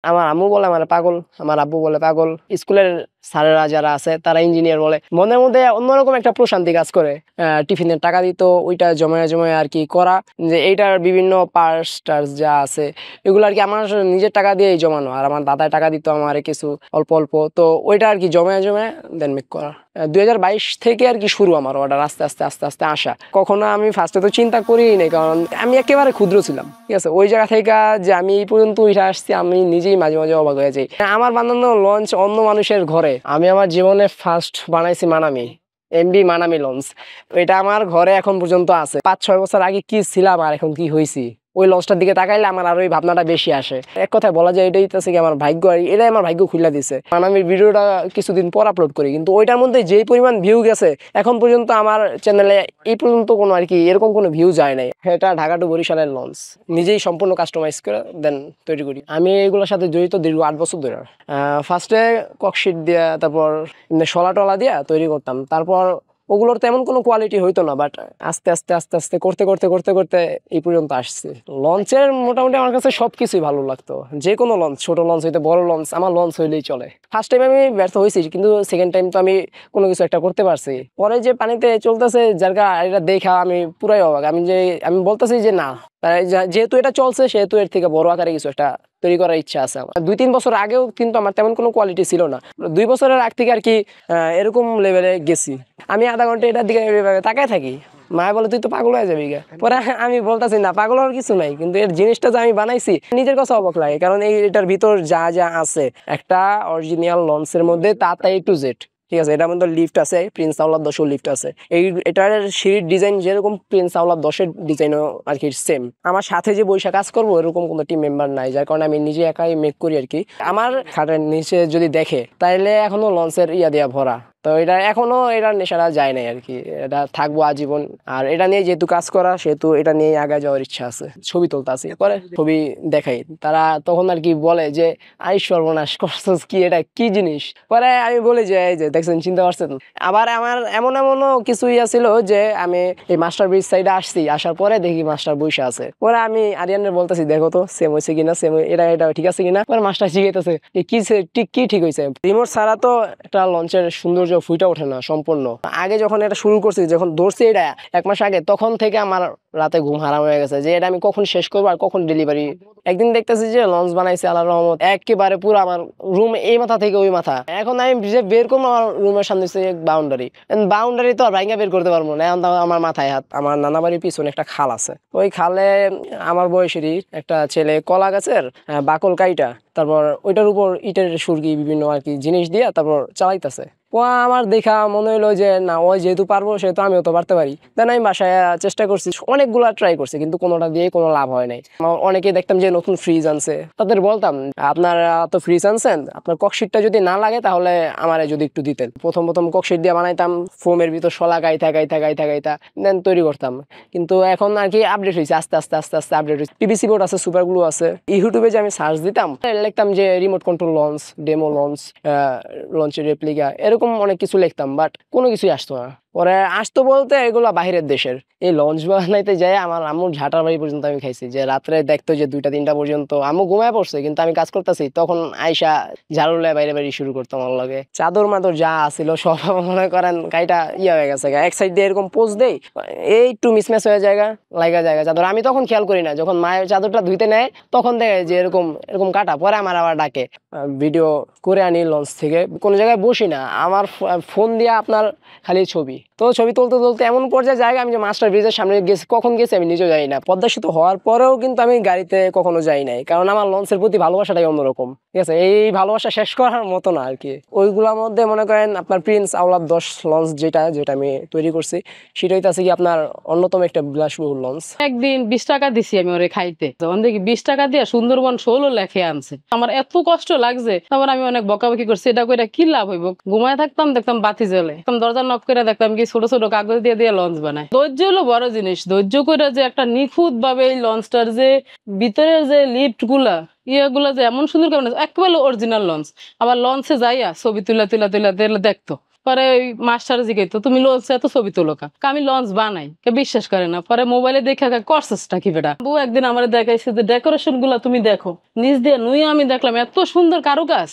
আমার আম্মু বলে আমার পাগল, আমার আব্বু বলে পাগল, স্কুলের স্যারেরা যারা আছে তারা ইঞ্জিনিয়ার বলে। মনের মধ্যে অন্যরকম একটা প্রশান্তি কাজ করে। টিফিনের টাকা দিত, ওইটা জমায়ে জমায়ে আর কি করা, যে এইটার বিভিন্ন পার্স টার্স যা আছে এগুলো আর কি আমার নিজের টাকা দিয়েই জমানো। আর আমার দাদায় টাকা দিত আমার কিছু অল্প অল্প, তো ওইটা আর কি জমায়ে জমায়ে দেন মেক করা। 2022 থেকে আর কি শুরু আমার অর্ডার আস্তে আস্তে আস্তে আস্তে আসা। কখনো আমি ফার্স্টে তো চিন্তা করিই নাই, কারণ আমি একেবারে ক্ষুদ্র ছিলাম, ঠিক আছে। ওই জায়গা থেকে যে আমি এই পর্যন্ত উঠে আসছি আমি নিজেই মাঝে মাঝে অবাক হয়ে যাই। আমার বানানো লঞ্চ অন্য মানুষের ঘরে, আমি আমার জীবনে ফার্স্ট বানাইছি মানামি, এমবি মানামি লঞ্চ। এটা আমার ঘরে এখন পর্যন্ত আছে। 5-6 বছর আগে কি ছিলাম আর এখন কি হয়েছি, ওই লঞ্চটার দিকে তাকাইলে আমার আর ওই ভাবনাটা বেশি আসে। এক কথায় বলা যায় এটাই হচ্ছে কি আমার ভাগ্য, আর এটাই আমার ভাগ্য খুলে দিছে। কারণ আমি ভিডিওটা কিছুদিন পর আপলোড করি, কিন্তু ওইটার মধ্যে যেই পরিমাণ ভিউ গেছে এখন পর্যন্ত আমার চ্যানেলে এই পর্যন্ত কোনো আর কি এরকম কোনো ভিউ যায় নাই। এটা ঢাকা টু বরিশালের লঞ্চ, নিজেই সম্পূর্ণ কাস্টমাইজ করে দেন তৈরি করি। আমি এগুলোর সাথে জড়িত দীর্ঘ 8 বছর ধরে। ফার্স্টে ককশিট দিয়া, তারপর শলা টলা দিয়া তৈরি করতাম, তারপর ওগুলোর তেমন কোনো কোয়ালিটি হইতো না, বাট আস্তে আস্তে আস্তে আস্তে করতে করতে করতে করতে এই পর্যন্ত আসছে। লঞ্চের মোটামুটি আমার কাছে সবকিছুই ভালো লাগতো, যে কোনো লঞ্চ, ছোট লঞ্চ হইতে বড় লঞ্চ, আমার লঞ্চ হইলেই চলে। ফার্স্ট টাইম আমি ব্যর্থ হয়েছি, কিন্তু সেকেন্ড টাইম তো আমি কোনো কিছু একটা করতে পারছি। পরে যে পানিতে চলতেছে যার এটা দেখা আমি পুরাই অবাক। আমি বলতেছি যে না, যেহেতু এটা চলছে সেহেতু এর থেকে বড় আকারে কিছু একটা তৈরি করার ইচ্ছা আছে আমার। 2-3 বছর আগেও কিন্তু আমার তেমন কোনো কোয়ালিটি ছিল না। 2 বছরের আগ থেকে আর কি এরকম লেভেলে গেছি। আমি আধা ঘন্টা এটার দিকে তাকায় থাকি, মায়া বলে তুই তো পাগল হয়ে যাবি গা। পরে আমি বলতেছি না, পাগল হওয়ার কিছু নাই, কিন্তু এর জিনিসটা যে আমি বানাইছি নিজের কাছে অবাক লাগে। কারণ এটার ভিতর যা যা আছে একটা অরিজিনাল লঞ্চের মধ্যে তা A to Z, ঠিক আছে। এটার মধ্যে লিফট আছে, প্রিন্স আওলাদ 10 লিফট আছে। এটার সিঁড়ির ডিজাইন যেরকম প্রিন্স আওলাদ 10-এর ডিজাইনও আর কি সেম। আমার সাথে যে বৈশা কাজ করবো এরকম কোনো টিম মেম্বার নাই, যার কারণে আমি নিজে একাই মেক করি আর কি। আমার খাটের নিচে যদি দেখে তাইলে এখনো লঞ্চের ইয়া দিয়া ভরা, তো এটা এখনো এটার নেশাটা যায় নাই আর কি। এটা থাকবো আজীবন। আর এটা নিয়ে যেহেতু কাজ করা সেহেতু এটা নিয়ে আগে যাওয়ার ইচ্ছা আছে। ছবি তুলতে আছে, পরে ছবি দেখাই, তারা তখন আর কি বলে যে আই সর্বনাশ করছস কি, এটা কি জিনিস। পরে আমি বলি যে এই যে দেখছেন, চিন্তা করছেন। আবার আমার এমনও কিছু ইয়া ছিল যে আমি এই মাস্টার ব্রিজ সাইডে আসছি, আসার পরে দেখি মাস্টার বইসা আছে। পরে আমি আরিয়ানের বলতেছি দেখো তো সেম হয়েছে কিনা, সেম এটা ঠিক আছে কিনা। পরে মাস্টার শিখাইতেছে কি ঠিক হয়েছে। রিমোট ছাড়া তো একটা লঞ্চের সুন্দর ফুইটা ওঠে না সম্পূর্ণ। আগে যখন এটা শুরু করছি, যখন ধরছি এটা 1 মাস আগে, তখন থেকে আমার রাতে ঘুম হারাম হয়ে গেছে যে এটা আমি কখন শেষ করবো আর কখন ডেলিভারি। একদিন দেখতেছি যে লঞ্চ বানাইছে আল্লাহর রহমত, একেবারে পুরো আমার রুম এই মাথা থেকে ওই মাথা। এখন আমি যে বের করবো, আমার রুমের সামনে বাউন্ডারি তো আর ভাইঙ্গা বের করতে পারবো না। এখন তো আমার মাথায় হাত। আমার নানা বাড়ির পিছনে একটা খাল আছে, ওই খালে আমার বয়সেরই একটা ছেলে কলা গাছের বাকল কাইটা, তারপর ওইটার উপর ইটের সুরকি বিভিন্ন আর কি জিনিস দিয়ে তারপর চালাইতেছে। আমার দেখা মনে হলো যে না, ওই যেহেতু পারবো সেহেতু আমিও তো পারতে পারি। দেন আমি বাসায় চেষ্টা করছি, অনেকগুলা ট্রাই করছি, কিন্তু কোনোটা দিয়ে কোনো লাভ হয় নাই। অনেকে দেখতাম যে নতুন ফ্রিজ আনছে, তাদের বলতাম আপনারা তো ফ্রিজ আনছেন, আপনার ককশিটটা যদি না লাগে তাহলে আমারে যদি একটু দিতেন। প্রথম ককশিট দিয়ে বানাইতাম, ফোমের ভিতর শলা গাইতা দেন তৈরি করতাম। কিন্তু এখন আর কি আপডেট হয়েছে, আস্তে আস্তে আস্তে আস্তে আপডেট হয়েছে। পিভিসি বোর্ড আছে, সুপার গ্লু আছে। ইউটিউবে যে আমি সার্চ দিতাম, লিখতাম যে remote control launch, demo launch, লঞ্চের রেপ্লিকা, এরকম অনেক কিছু লিখতাম, বাট কোনো কিছুই আসতো না। পরে আসতো বলতে এগুলা বাহিরের দেশের। এই লঞ্চ বানাইতে যাই আমার আম্মুর ঝাঁটার বাড়ি পর্যন্ত আমি খাইছি, যে রাত্রে দেখতো যে 2টা-3টা পর্যন্ত আম্মু ঘুমায় পড়ছে, কিন্তু আমি কাজ করতেছি, তখন আয়সা ঝাড়ুলে বাইরে বাইরে শুরু করতাম। আমার লাগে চাদর মাদর যা আছিল সব মনে করেন কাইটা ইয়া হয়ে গেছে, এক সাইড দিয়ে এরকম পোজ দেই, এই একটু মিসম্যাচ হয়ে জায়গা চাদর। আমি তখন খেয়াল করি না, যখন মায়ের চাদরটা ধুইতে নেয় তখন দেখে যে এরকম এরকম কাটা। পরে আমার আবার ডাকে, ভিডিও করে আনি লঞ্চ থেকে। কোনো জায়গায় বসি না, আমার ফোন দিয়ে আপনার খালি ছবি তুলতে তুলতে এমন পর্যায়ে জায়গা, আমি যে মাস্টার ব্রিজের সামনে কখন গেছি আমি নিজেও জানি না। পদ্মা সেতু হওয়ার পরেও কিন্তু আমি গাড়িতে কখনো যাই নাই, কারণ আমার লঞ্চের প্রতি ভালোবাসাটাই অন্যরকম, ঠিক আছে। এই ভালোবাসা শেষ করার মতো না আর কি। ওইগুলোর মধ্যে মনে করেন আপনার প্রিন্স আওলাদ 10 লঞ্চ যেটা আমি তৈরি করছি, সেটা হইতাছে কি আপনার অন্যতম একটা বিলাসবহুল লঞ্চ। একদিন 20 টাকা দিছি আমি ওরে খাইতে, তখন দেখি 20 টাকা দিয়ে সুন্দরবন 16 লেখে আনছে। আমার এত কষ্ট লাগছে, তারপর আমি অনেক বকাবকি করছি, এটা কইরা কি লাভ হইব। ঘুমায় থাকতাম, দেখতাম বাতি জ্বলে, দরজা নক করে দেখতাম কি ছোট ছোট কাগজ দিয়ে দিয়ে লঞ্চ বানায়। ধৈর্য হলো বড় জিনিস, ধৈর্য করে যে একটা নিখুঁত ভাবে এই লঞ্চটার যে ভিতরের যে লিফট গুলা ইয়েগুলা যে এমন সুন্দর করে একেবারে অরিজিনাল লঞ্চ। আবার লঞ্চে যাইয়া ছবি তুলা তুলা তুলা দেখতো পরে ওই মাস্টার জিগাইতো তুমি লঞ্চ এত ছবি তোলো কা? আমি লঞ্চ বানাই, কে বিশ্বাস করে না। পরে মোবাইলে দেখে করছেসটা কি বেটা, বউ একদিন আমার দেখাইছে যে ডেকোরেশন গুলা তুমি দেখো, নিচ দিয়ে নুই আমি দেখলাম এত সুন্দর কারুকাজ।